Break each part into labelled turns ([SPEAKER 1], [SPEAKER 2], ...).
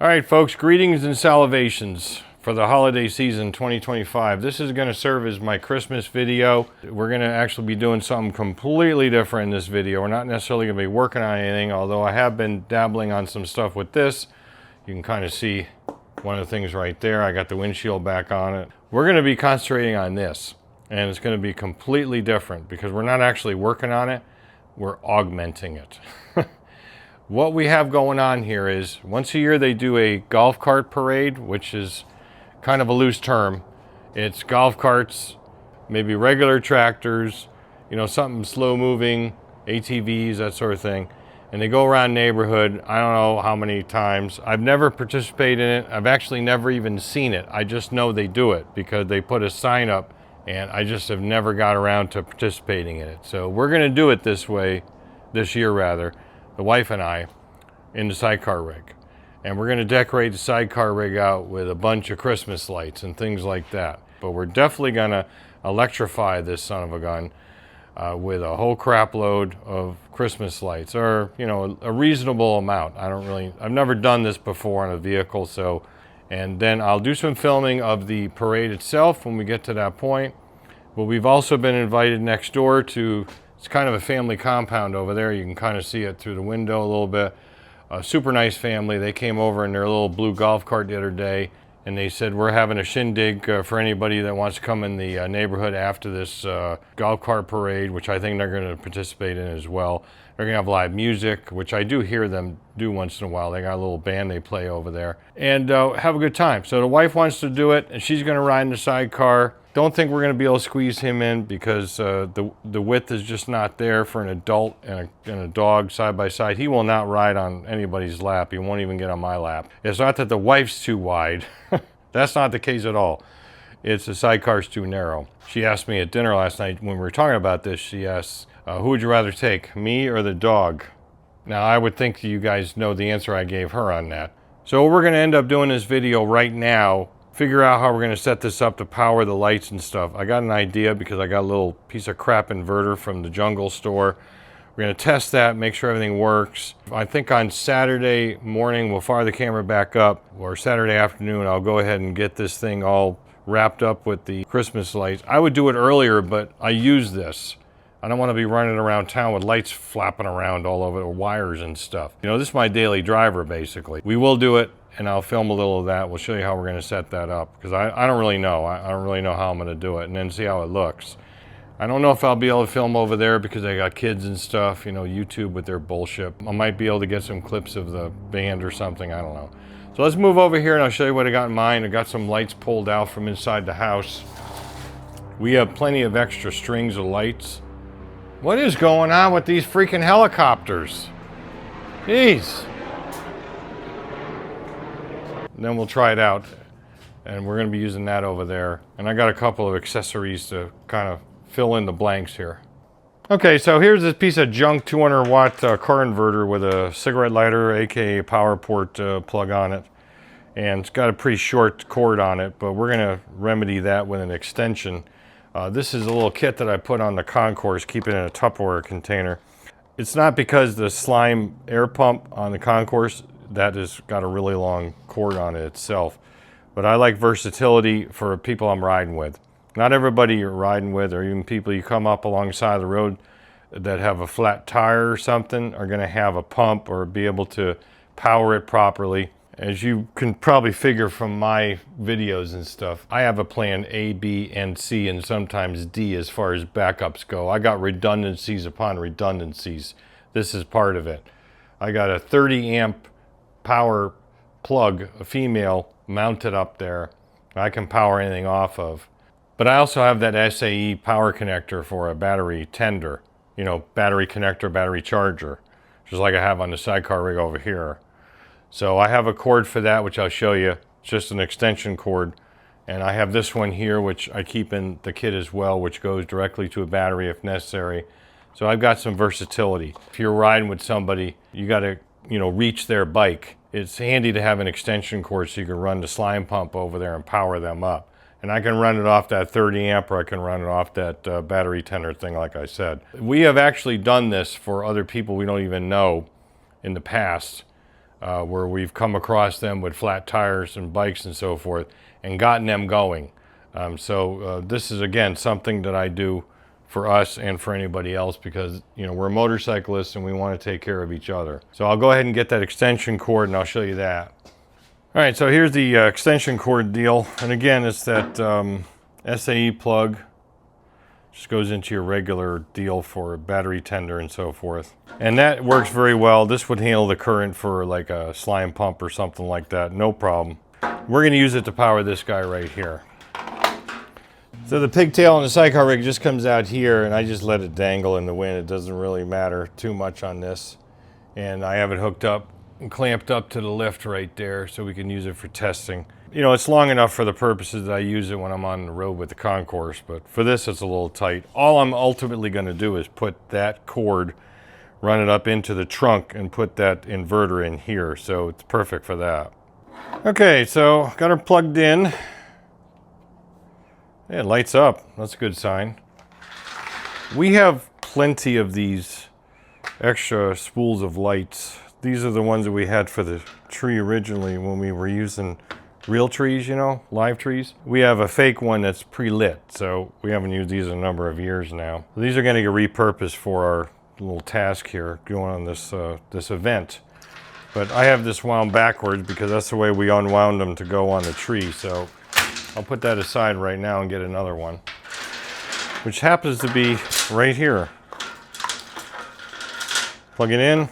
[SPEAKER 1] All right, folks, greetings and salivations for the holiday season 2025. This is going to serve as my Christmas video. We're going to actually be doing something completely different in this video. We're not necessarily going to be working on anything, although I have been dabbling on some stuff with this. You can kind of see one of the things right there. I got the windshield back on it. We're going to be concentrating on this, and it's going to be completely different because we're not actually working on it. We're augmenting it. What we have going on here is once a year they do a golf cart parade, which is kind of a loose term. It's golf carts, maybe regular tractors, you know, something slow moving, ATVs, that sort of thing. And they go around neighborhood, I don't know how many times. I've never participated in it. I've actually never even seen it. I just know they do it because they put a sign up and I just have never got around to participating in it. So we're gonna do it this way, this year rather. The wife and I, in the sidecar rig. And we're gonna decorate the sidecar rig out with a bunch of Christmas lights and things like that. But we're definitely gonna electrify this son of a gun with a whole crap load of Christmas lights, or, you know, a reasonable amount. I've never done this before on a vehicle, so, and then I'll do some filming of the parade itself when we get to that point. But we've also been invited next door to, it's kind of a family compound over there. You can kind of see it through the window a little bit. A super nice family. They came over in their little blue golf cart the other day, and they said, we're having a shindig for anybody that wants to come in the neighborhood after this golf cart parade, which I think they're going to participate in as well. They're going to have live music, which I do hear them do once in a while. They got a little band they play over there, and have a good time. So the wife wants to do it, and she's going to ride in the sidecar. Don't think we're going to be able to squeeze him in because the width is just not there for an adult and a dog side by side. He will not ride on anybody's lap. He won't even get on my lap. It's not that the wife's too wide. That's not the case at all. It's the sidecar's too narrow. She asked me at dinner last night when we were talking about this, she asked, who would you rather take, me or the dog? Now, I would think you guys know the answer I gave her on that. So we're going to end up doing this video right now, figure out how we're going to set this up to power the lights and stuff. I got an idea because I got a little piece of crap inverter from the jungle store. We're going to test that, make sure everything works. I think on Saturday morning we'll fire the camera back up, or Saturday afternoon I'll go ahead and get this thing all wrapped up with the Christmas lights. I would do it earlier, but I use this. I don't want to be running around town with lights flapping around all over, or wires and stuff. You know, this is my daily driver basically. We will do it, and I'll film a little of that. We'll show you how we're going to set that up, because I don't really know. I don't really know how I'm going to do it, and then see how it looks. I don't know if I'll be able to film over there because I got kids and stuff, you know, YouTube with their bullshit. I might be able to get some clips of the band or something, I don't know. So let's move over here and I'll show you what I got in mind. I got some lights pulled out from inside the house. We have plenty of extra strings of lights. What is going on with these freaking helicopters? Jeez. And then we'll try it out. And we're gonna be using that over there. And I got a couple of accessories to kind of fill in the blanks here. Okay, so here's this piece of junk 200 watt car inverter with a cigarette lighter, aka power port plug on it. And it's got a pretty short cord on it, but we're gonna remedy that with an extension. This is a little kit that I put on the concourse, keep it in a Tupperware container. It's not because the slime air pump on the concourse, that has got a really long cord on it itself. But I like versatility for people I'm riding with. Not everybody you're riding with, or even people you come up alongside the road that have a flat tire or something, are going to have a pump or be able to power it properly. As you can probably figure from my videos and stuff, I have a plan A, B, and C, and sometimes D as far as backups go. I got redundancies upon redundancies. This is part of it. I got a 30 amp power plug, a female, mounted up there. I can power anything off of. But I also have that SAE power connector for a battery tender, you know, battery connector, battery charger, just like I have on the sidecar rig over here. So I have a cord for that, which I'll show you. It's just an extension cord. And I have this one here, which I keep in the kit as well, which goes directly to a battery if necessary. So I've got some versatility. If you're riding with somebody, you got to, you know, reach their bike. It's handy to have an extension cord so you can run the slime pump over there and power them up. And I can run it off that 30 amp, or I can run it off that battery tender thing, like I said. We have actually done this for other people we don't even know in the past. where we've come across them with flat tires and bikes and so forth and gotten them going. So this is, again, something that I do for us and for anybody else because, you know, we're motorcyclists and we want to take care of each other. So I'll go ahead and get that extension cord and I'll show you that. All right, so here's the extension cord deal. And again, it's that SAE plug. Just goes into your regular deal for a battery tender and so forth. And that works very well. This would handle the current for like a slime pump or something like that, no problem. We're gonna use it to power this guy right here. So the pigtail on the sidecar rig just comes out here and I just let it dangle in the wind. It doesn't really matter too much on this. And I have it hooked up and clamped up to the lift right there so we can use it for testing. You know, it's long enough for the purposes that I use it when I'm on the road with the concourse, but for this it's a little tight. All I'm ultimately gonna do is put that cord, run it up into the trunk and put that inverter in here. So it's perfect for that. Okay, so got her plugged in. Yeah, it lights up. That's a good sign. We have plenty of these extra spools of lights. These are the ones that we had for the tree originally when we were using real trees, you know, live trees. We have a fake one that's pre-lit, so we haven't used these in a number of years now. These are going to get repurposed for our little task here going on this this event. But I have this wound backwards because that's the way we unwound them to go on the tree. So I'll put that aside right now and get another one, which happens to be right here. Plug it in.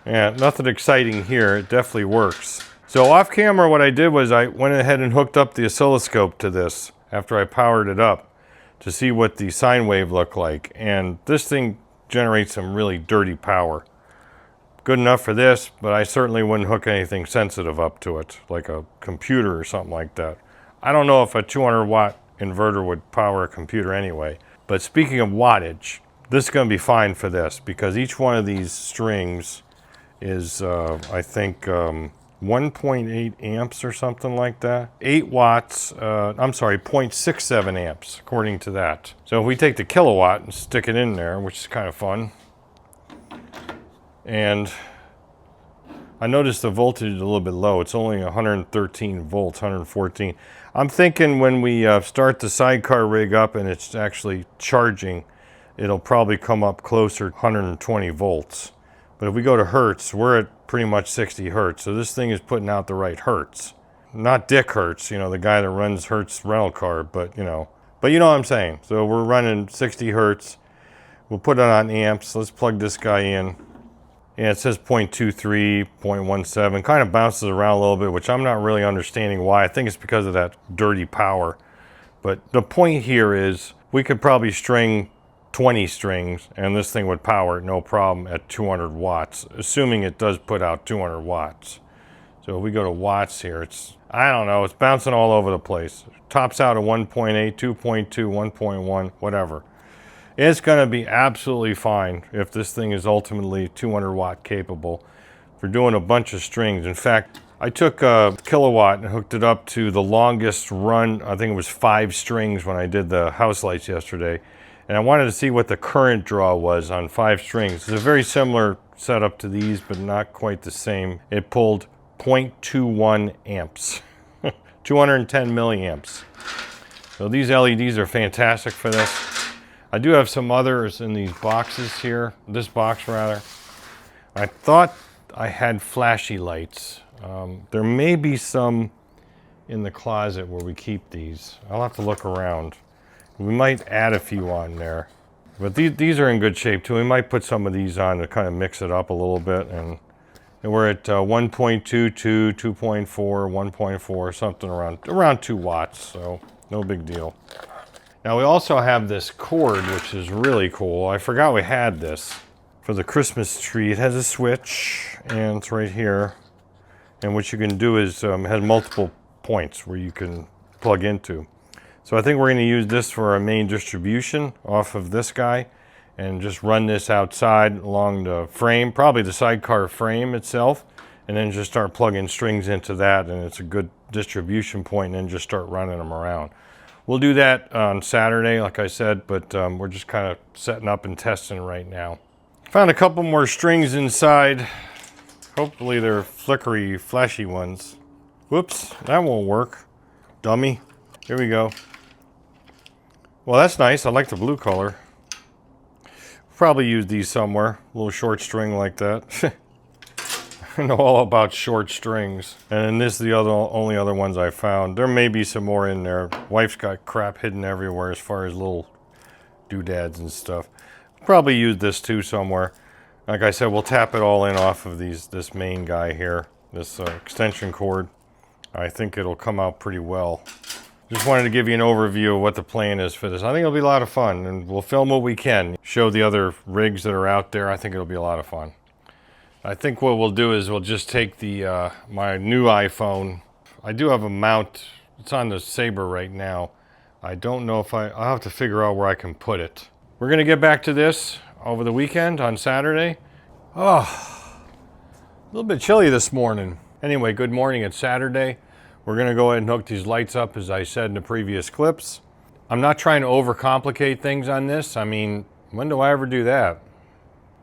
[SPEAKER 1] Yeah, nothing exciting here. It definitely works. So off camera, what I did was I went ahead and hooked up the oscilloscope to this after I powered it up to see what the sine wave looked like. And this thing generates some really dirty power. Good enough for this, but I certainly wouldn't hook anything sensitive up to it, like a computer or something like that. I don't know if a 200 watt inverter would power a computer anyway. But speaking of wattage, this is going to be fine for this because each one of these strings is, I think, 1.8 amps or something like that. 8 watts, I'm sorry, 0.67 amps, according to that. So if we take the kilowatt and stick it in there, which is kind of fun, and I noticed the voltage is a little bit low. It's only 113 volts, 114. I'm thinking when we start the sidecar rig up and it's actually charging, it'll probably come up closer to 120 volts. But if we go to hertz, we're at pretty much 60 hertz. So this thing is putting out the right hertz. Not Dick Hertz, you know, the guy that runs Hertz rental car, but you know what I'm saying. So we're running 60 hertz. We'll put it on amps. Let's plug this guy in. Yeah, it says 0.23, 0.17, kind of bounces around a little bit, which I'm not really understanding why. I think it's because of that dirty power. But the point here is we could probably string 20 strings and this thing would power it no problem at 200 watts, assuming it does put out 200 watts. So if we go to watts here, it's, I don't know, it's bouncing all over the place. Tops out at 1.8, 2.2, 1.1, whatever. It's going to be absolutely fine if this thing is ultimately 200 watt capable for doing a bunch of strings. In fact, I took a kilowatt and hooked it up to the longest run. I think it was 5 strings when I did the house lights yesterday. And I wanted to see what the current draw was on 5 strings. It's a very similar setup to these, but not quite the same. It pulled 0.21 amps, 210 milliamps. So these LEDs are fantastic for this. I do have some others in these boxes here, this box rather. I thought I had flashy lights. There may be some in the closet where we keep these. I'll have to look around. We might add a few on there. But these are in good shape too. We might put some of these on to kind of mix it up a little bit. And we're at 1.22, 2.4, 1.4, something around 2 watts, so no big deal. Now we also have this cord, which is really cool. I forgot we had this for the Christmas tree. It has a switch, and it's right here. And what you can do is it has multiple points where you can plug into. So I think we're going to use this for our main distribution off of this guy, and just run this outside along the frame, probably the sidecar frame itself, and then just start plugging strings into that, and it's a good distribution point, and then just start running them around. We'll do that on Saturday, like I said, but we're just kind of setting up and testing right now. Found a couple more strings inside. Hopefully they're flickery, flashy ones. Whoops, that won't work. Dummy. Here we go. Well, that's nice. I like the blue color. Probably use these somewhere. A little short string like that. I know all about short strings. And this is the only other ones I found. There may be some more in there. Wife's got crap hidden everywhere as far as little doodads and stuff. Probably use this too somewhere. Like I said, we'll tap it all in off of this main guy here, this extension cord. I think it'll come out pretty well. Just wanted to give you an overview of what the plan is for this. I think it'll be a lot of fun, and we'll film what we can. Show the other rigs that are out there. I think it'll be a lot of fun. I think what we'll do is we'll just take the my new iPhone. I do have a mount. It's on the Sabre right now. I don't know if I'll have to figure out where I can put it. We're gonna get back to this over the weekend on Saturday. Oh, a little bit chilly this morning. Anyway, good morning. It's Saturday. We're gonna go ahead and hook these lights up, as I said in the previous clips. I'm not trying to overcomplicate things on this. I mean, when do I ever do that?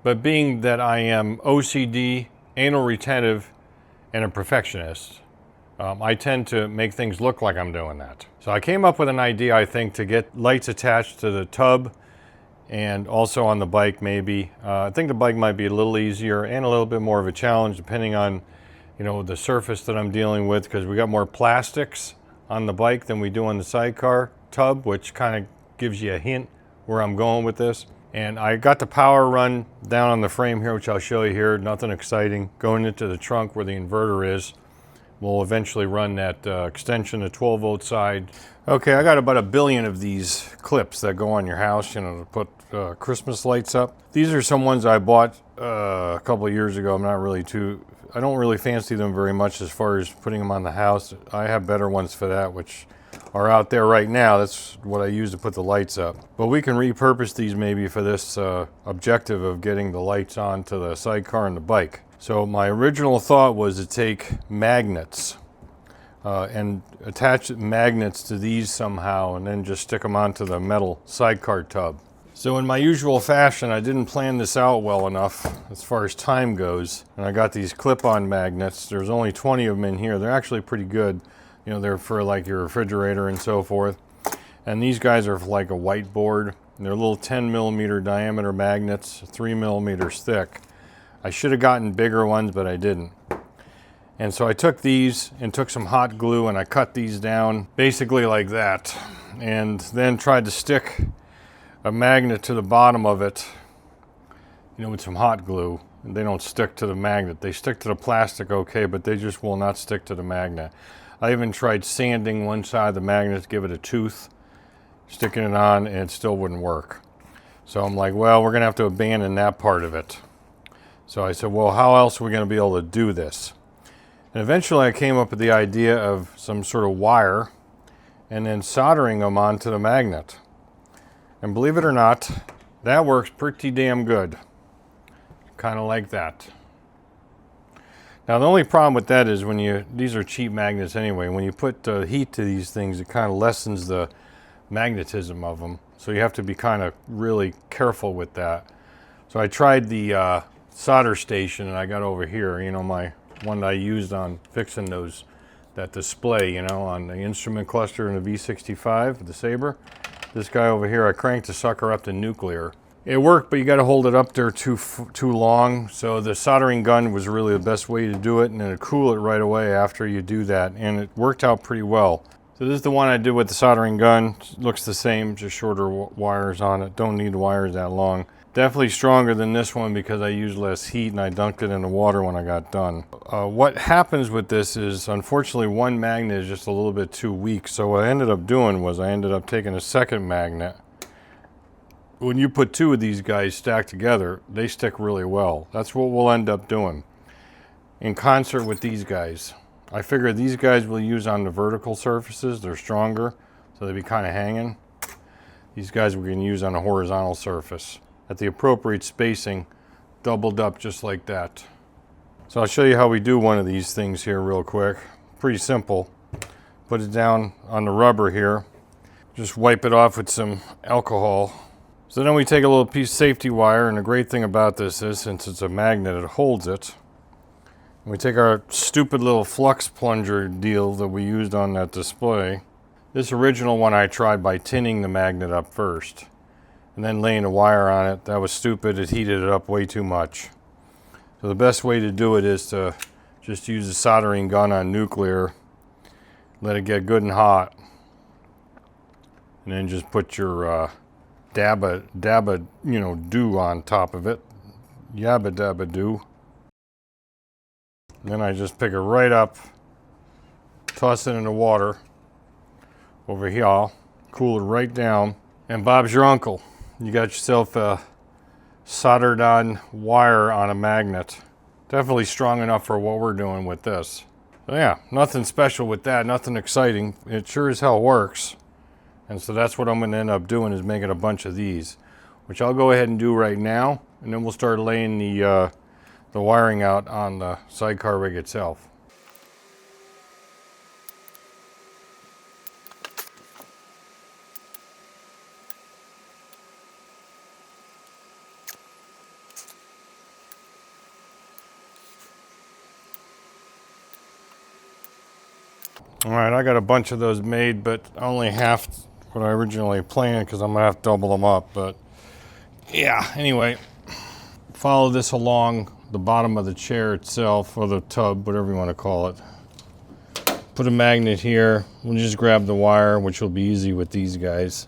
[SPEAKER 1] But being that I am OCD, anal retentive, and a perfectionist, I tend to make things look like I'm doing that. So I came up with an idea, I think, to get lights attached to the tub and also on the bike maybe. I think the bike might be a little easier and a little bit more of a challenge depending on, you know, the surface that I'm dealing with, because we got more plastics on the bike than we do on the sidecar tub, which kind of gives you a hint where I'm going with this. And I got the power run down on the frame here, which I'll show you here. Nothing exciting. Going into the trunk where the inverter is. We'll eventually run that extension, the 12-volt side. Okay, I got about 1 billion of these clips that go on your house, you know, to put Christmas lights up. These are some ones I bought a couple of years ago. I don't really fancy them very much as far as putting them on the house. I have better ones for that, which are out there right now. That's what I use to put the lights up. But we can repurpose these maybe for this objective of getting the lights onto the sidecar and the bike. So my original thought was to take magnets and attach magnets to these somehow and then just stick them onto the metal sidecar tub. So in my usual fashion, I didn't plan this out well enough as far as time goes. And I got these clip-on magnets. There's only 20 of them in here. They're actually pretty good. You know, they're for like your refrigerator and so forth. And these guys are for like a whiteboard. They're little 10 millimeter diameter magnets, 3 millimeters thick. I should have gotten bigger ones, but I didn't. And so I took these and took some hot glue and I cut these down basically like that. And then tried to stick a magnet to the bottom of it, you know, with some hot glue. And they don't stick to the magnet. They stick to the plastic okay, but they just will not stick to the magnet. I even tried sanding one side of the magnet to give it a tooth, sticking it on, and it still wouldn't work. So I'm like, well, we're gonna have to abandon that part of it. So I said, well, how else are we gonna be able to do this? And eventually I came up with the idea of some sort of wire and then soldering them onto the magnet. And believe it or not, that works pretty damn good. Kind of like that. Now the only problem with that is these are cheap magnets anyway, when you put heat to these things, it kind of lessens the magnetism of them. So you have to be kind of really careful with that. So I tried the solder station and I got over here, you know, my one that I used on fixing that display, you know, on the instrument cluster in the V65, the Sabre. This guy over here, I cranked the sucker up to nuclear. It worked, but you got to hold it up there too long. So the soldering gun was really the best way to do it, and then it'll cool it right away after you do that. And it worked out pretty well. So this is the one I did with the soldering gun. It looks the same, just shorter wires on it. Don't need the wires that long. Definitely stronger than this one because I used less heat and I dunked it in the water when I got done. What happens with this is, unfortunately, one magnet is just a little bit too weak. So what I ended up doing was I ended up taking a second magnet. When you put two of these guys stacked together, they stick really well. That's what we'll end up doing in concert with these guys. I figure these guys we'll use on the vertical surfaces. They're stronger, so they'll be kind of hanging. These guys we can use on a horizontal surface at the appropriate spacing, doubled up just like that. So I'll show you how we do one of these things here real quick. Pretty simple. Put it down on the rubber here. Just wipe it off with some alcohol. So then we take a little piece of safety wire, and the great thing about this is, since it's a magnet, it holds it. We take our stupid little flux plunger deal that we used on that display. This original one I tried by tinning the magnet up first and then laying a wire on it. That was stupid. It heated it up way too much. So the best way to do it is to just use a soldering gun on nuclear, let it get good and hot, and then just put your dabba, you know, do on top of it. Yabba dabba do. Then I just pick it right up, toss it in the water over here, cool it right down, and Bob's your uncle. You got yourself a soldered on wire on a magnet. Definitely strong enough for what we're doing with this. So yeah, nothing special with that, nothing exciting. It sure as hell works. And so that's what I'm going to end up doing, is making a bunch of these, which I'll go ahead and do right now, and then we'll start laying the wiring out on the sidecar rig itself. All right, I got a bunch of those made, but only half what I originally planned because I'm gonna have to double them up. But yeah, anyway, follow this along the bottom of the chair itself, or the tub, whatever you want to call it. Put a magnet here. We'll just grab the wire, which will be easy with these guys.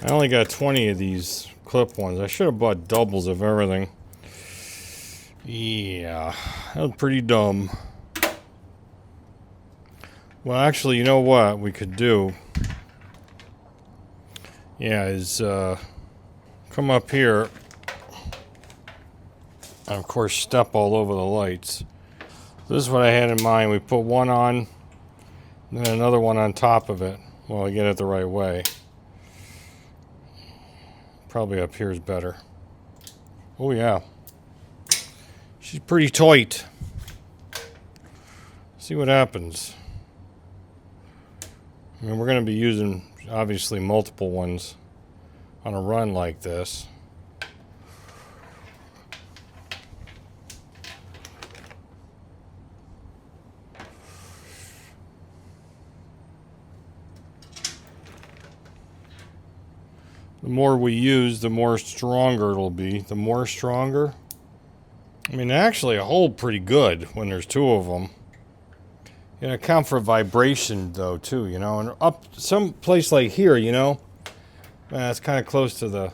[SPEAKER 1] I only got 20 of these clip ones. I should have bought doubles of everything. Yeah, that was pretty dumb. Well, actually, you know what we could do? Yeah, is come up here and, of course, step all over the lights. This is what I had in mind. We put one on, and then another one on top of it. Well, I get it the right way. Probably up here is better. Oh yeah, she's pretty tight. See what happens. I mean, we're going to be using obviously multiple ones on a run like this. The more we use, the more stronger it'll be. The more stronger. I mean, they actually hold pretty good when there's two of them. You know, account for vibration though too, you know, and up some place like here, you know, it's kind of close to the,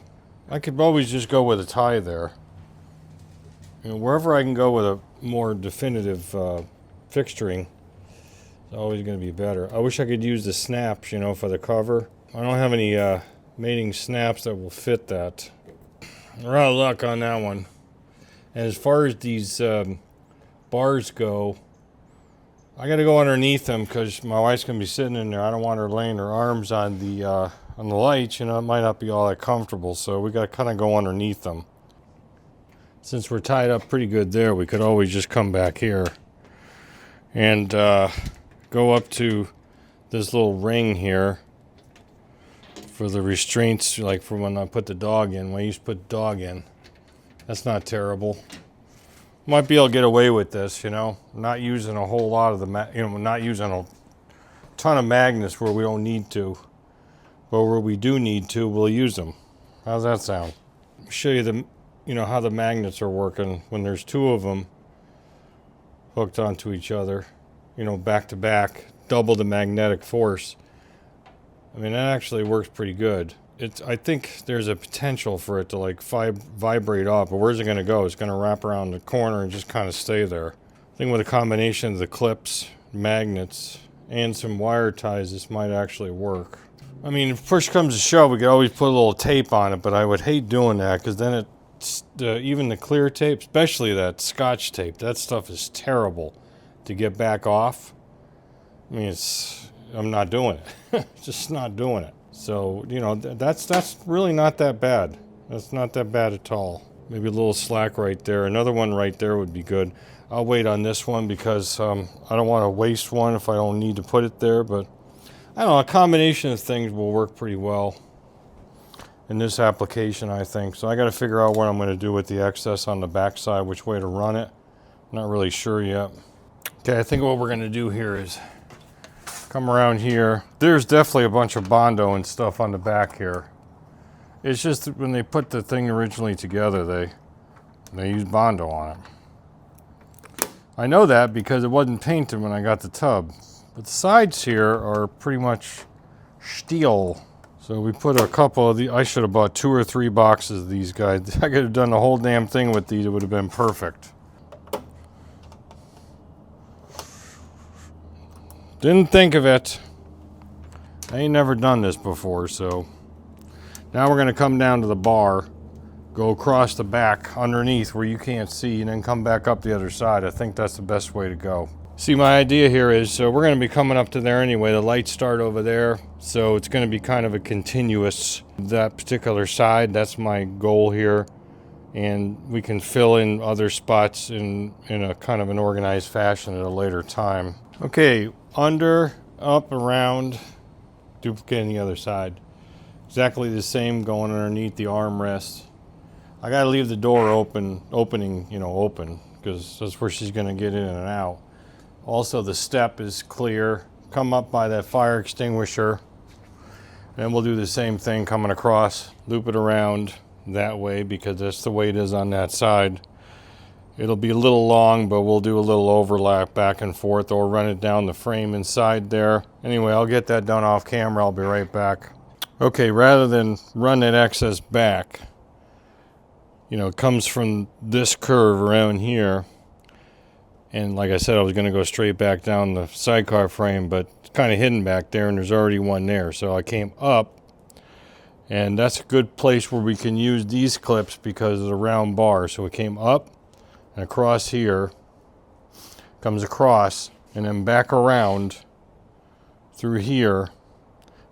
[SPEAKER 1] I could always just go with a tie there. You know, wherever I can go with a more definitive fixturing, it's always going to be better. I wish I could use the snaps, you know, for the cover. I don't have any mating snaps that will fit that. We're out of luck on that one. And as far as these bars go, I got to go underneath them because my wife's going to be sitting in there. I don't want her laying her arms on the lights. You know, it might not be all that comfortable, so we got to kind of go underneath them. Since we're tied up pretty good there, we could always just come back here and go up to this little ring here for the restraints, like for when I put the dog in. When I used to put the dog in. That's not terrible. Might be able to get away with this, you know. Not using a whole lot of the, not using a ton of magnets where we don't need to. But where we do need to, we'll use them. How's that sound? Show you the, you know, how the magnets are working when there's two of them hooked onto each other, you know, back to back, double the magnetic force. I mean, that actually works pretty good. I think there's a potential for it to like vibrate off, but where's it going to go? It's going to wrap around the corner and just kind of stay there. I think with a combination of the clips, magnets, and some wire ties, this might actually work. I mean, if push comes to shove, we could always put a little tape on it, but I would hate doing that because then even the clear tape, especially that Scotch tape, that stuff is terrible to get back off. I mean, I'm not doing it. Just not doing it. So, you know, that's really not that bad. That's not that bad at all. Maybe a little slack right there. Another one right there would be good. I'll wait on this one because I don't want to waste one if I don't need to put it there. But I don't know, a combination of things will work pretty well in this application, I think. So I got to figure out what I'm going to do with the excess on the backside, which way to run it. I'm not really sure yet. Okay, I think what we're going to do here is come around here. There's definitely a bunch of Bondo and stuff on the back here. It's just that when they put the thing originally together, they used Bondo on it. I know that because it wasn't painted when I got the tub. But the sides here are pretty much steel. So we put a couple of the, I should have bought 2 or 3 boxes of these guys. I could have done the whole damn thing with these. It would have been perfect. Didn't think of it. I ain't never done this before, so. Now we're gonna come down to the bar, go across the back underneath where you can't see, and then come back up the other side. I think that's the best way to go. See, my idea here is, so we're gonna be coming up to there anyway. The lights start over there, so it's gonna be kind of a continuous, that particular side. That's my goal here. And we can fill in other spots in a kind of an organized fashion at a later time. Okay, under, up, around, duplicating the other side. Exactly the same going underneath the armrest. I gotta leave the door open, open, because that's where she's gonna get in and out. Also, the step is clear. Come up by that fire extinguisher. And we'll do the same thing coming across, loop it around that way because that's the way it is on that side. It'll be a little long, but we'll do a little overlap back and forth or run it down the frame inside there. Anyway, I'll get that done off camera. I'll be right back. Okay, rather than run that excess back, it comes from this curve around here. And like I said, I was going to go straight back down the sidecar frame, but it's kind of hidden back there and there's already one there. So I came up, and that's a good place where we can use these clips because of the round bar. So we came up and across here, comes across, and then back around through here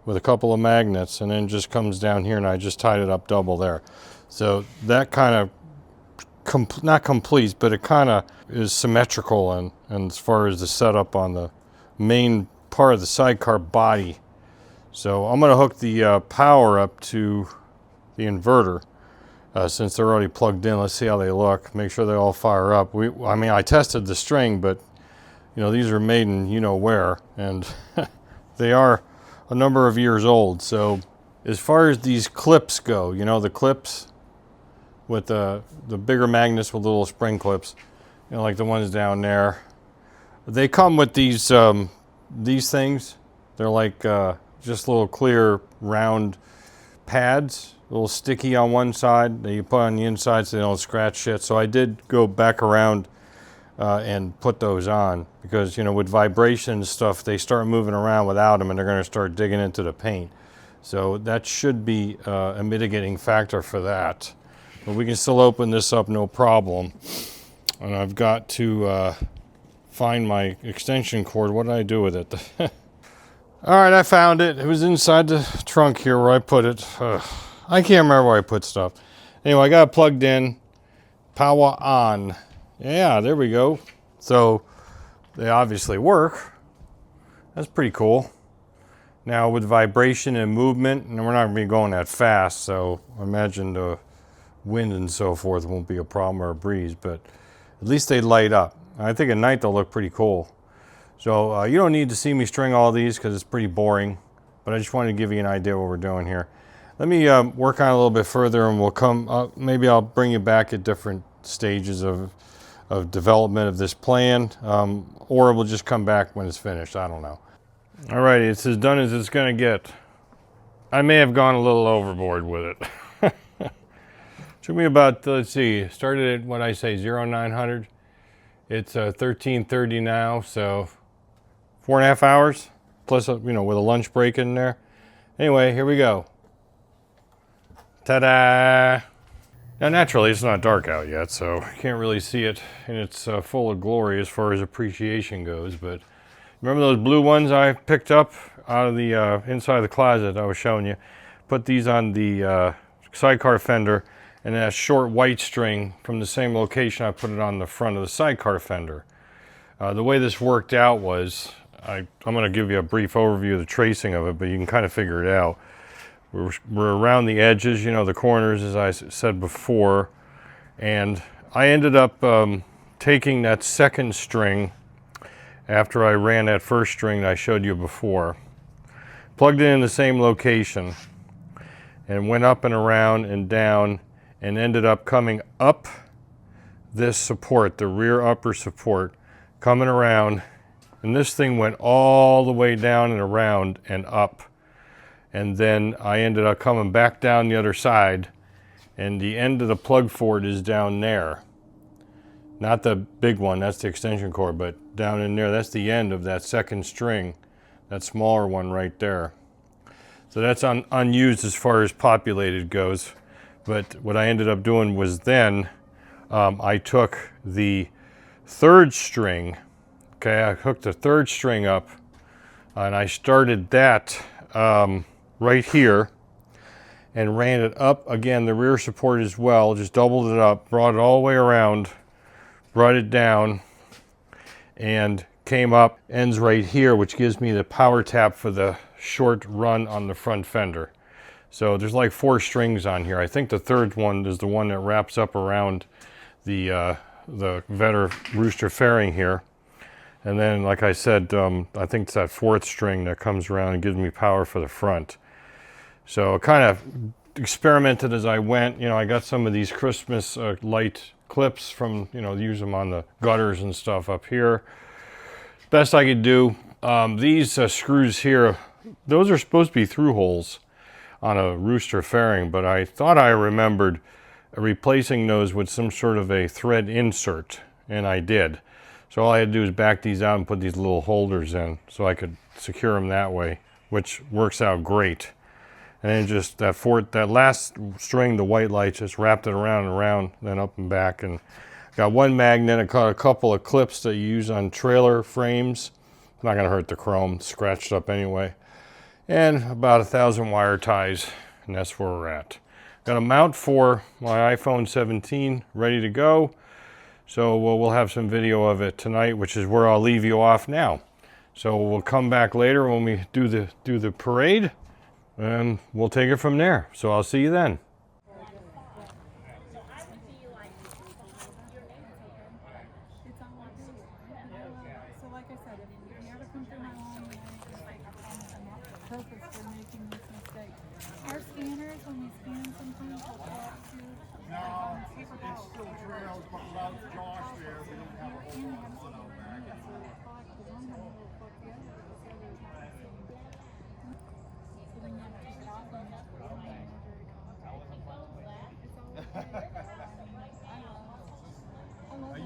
[SPEAKER 1] with a couple of magnets, and then just comes down here, and I just tied it up double there. So that kind of not complete, but it kind of is symmetrical and as far as the setup on the main part of the sidecar body. So I'm going to hook the power up to the inverter since they're already plugged in. Let's see how they look. Make sure they all fire up. I tested the string, but these are made in where, and they are a number of years old. So as far as these clips go, the clips with the bigger magnets with little spring clips, like the ones down there. They come with these things. They're like just little clear round pads, a little sticky on one side that you put on the inside so they don't scratch shit. So I did go back around and put those on because with vibration and stuff, they start moving around without them and they're going to start digging into the paint. So that should be a mitigating factor for that. But we can still open this up, no problem. And I've got to find my extension cord. What did I do with it? All right, I found it. It was inside the trunk here where I put it. I can't remember where I put stuff. Anyway, I got it plugged in. Power on. Yeah, there we go. So they obviously work. That's pretty cool. Now with vibration and movement, and we're not going to be going that fast, so I imagine the wind and so forth won't be a problem or a breeze, but at least they light up. I think at night they'll look pretty cool. So you don't need to see me string all these because it's pretty boring, but I just wanted to give you an idea what we're doing here. Let me work on it a little bit further and we'll come, maybe I'll bring you back at different stages of development of this plan, or we'll just come back when it's finished. I don't know. Alrighty, it's as done as it's gonna get. I may have gone a little overboard with it. Took me about, let's see, started at what I say, 0900. It's 13:30 now, so 4.5 hours, plus, with a lunch break in there. Anyway, here we go. Ta-da! Now, naturally, it's not dark out yet, so you can't really see it in its full of glory as far as appreciation goes, but remember those blue ones I picked up out of the inside of the closet I was showing you? Put these on the sidecar fender, and that short white string from the same location I put it on the front of the sidecar fender. The way this worked out was, I'm going to give you a brief overview of the tracing of it, but you can kind of figure it out. We're around the edges, you know, the corners, as I said before, and I ended up taking that second string after I ran that first string that I showed you before, plugged it in the same location, and went up and around and down, and ended up coming up this support, the rear upper support, coming around, and this thing went all the way down and around and up, and then I ended up coming back down the other side, and the end of the plug for it is down there. Not the big one, that's the extension cord, but down in there, that's the end of that second string, that smaller one right there. So that's unused as far as populated goes, but what I ended up doing was then I took the third string, okay, I hooked the third string up, and I started that right here and ran it up again, the rear support as well, just doubled it up, brought it all the way around, brought it down, and came up, ends right here, which gives me the power tap for the short run on the front fender. So there's like 4 strings on here. I think the third one is the one that wraps up around the Vetter rooster fairing here. And then, like I said, I think it's that 4th string that comes around and gives me power for the front. So I kind of experimented as I went. You know, I got some of these Christmas light clips from, you know, use them on the gutters and stuff up here. Best I could do. These screws here, those are supposed to be through holes on a rooster fairing, but I thought I remembered replacing those with some sort of a thread insert, and I did. So all I had to do is back these out and put these little holders in so I could secure them that way, which works out great. And then just that last string, the white light, just wrapped it around and around, then up and back. And got one magnet, I caught a couple of clips that you use on trailer frames. Not gonna hurt the chrome, scratched up anyway. And about 1,000 wire ties, and that's where we're at. Got a mount for my iPhone 17 ready to go. So we'll have some video of it tonight, which is where I'll leave you off now. So we'll come back later when we do the parade, and we'll take it from there. So I'll see you then.
[SPEAKER 2] Our scanners, when we scan sometimes, will talk to
[SPEAKER 3] It's still trails, but without Josh there, we don't have a whole lot of on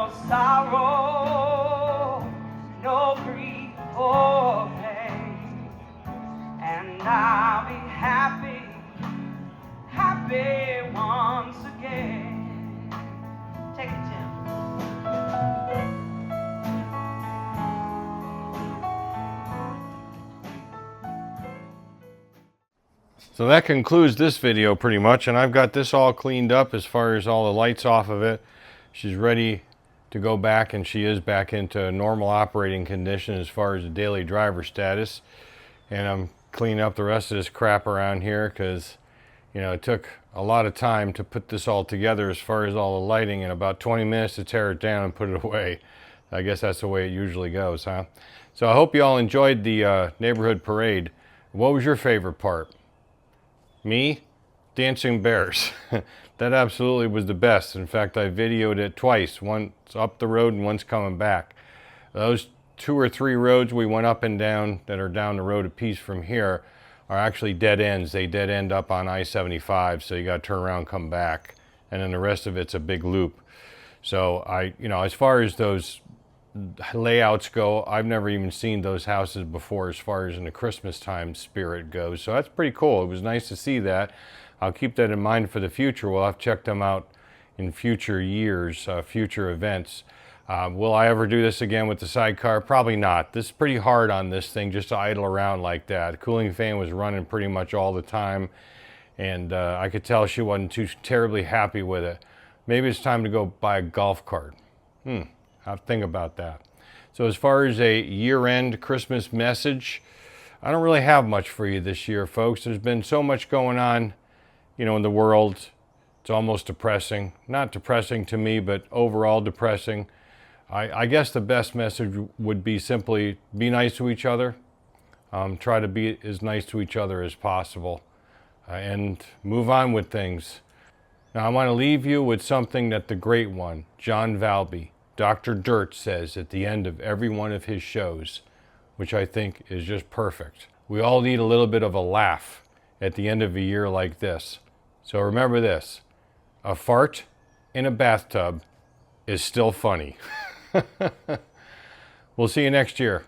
[SPEAKER 4] no sorrow, no grief or pain, and I'll be happy, happy once again. Take it, Tim.
[SPEAKER 1] So that concludes this video pretty much, and I've got this all cleaned up as far as all the lights off of it. She's ready to go back, and she is back into normal operating condition as far as the daily driver status. And I'm cleaning up the rest of this crap around here because, you know, it took a lot of time to put this all together as far as all the lighting, and about 20 minutes to tear it down and put it away. I guess that's the way it usually goes, huh? So I hope you all enjoyed the neighborhood parade. What was your favorite part? Me? Dancing bears. That absolutely was the best. In fact, I videoed it twice. Once up the road and once coming back. Those 2 or 3 roads we went up and down that are down the road a piece from here are actually dead ends. They dead end up on I-75, so you got to turn around and come back. And then the rest of it's a big loop. So as far as those layouts go, I've never even seen those houses before as far as in the Christmas time spirit goes. So that's pretty cool. It was nice to see that. I'll keep that in mind for the future. We'll have to check them out in future years, future events. Will I ever do this again with the sidecar? Probably not. This is pretty hard on this thing just to idle around like that. The cooling fan was running pretty much all the time, and I could tell she wasn't too terribly happy with it. Maybe it's time to go buy a golf cart. I'll think about that. So as far as a year-end Christmas message, I don't really have much for you this year, folks. There's been so much going on, in the world. It's almost depressing. Not depressing to me, but overall depressing. I guess the best message would be simply be nice to each other. Try to be as nice to each other as possible. And move on with things. Now I want to leave you with something that the great one, John Valby, Dr. Dirt, says at the end of every one of his shows, which I think is just perfect. We all need a little bit of a laugh at the end of a year like this. So remember this, a fart in a bathtub is still funny. We'll see you next year.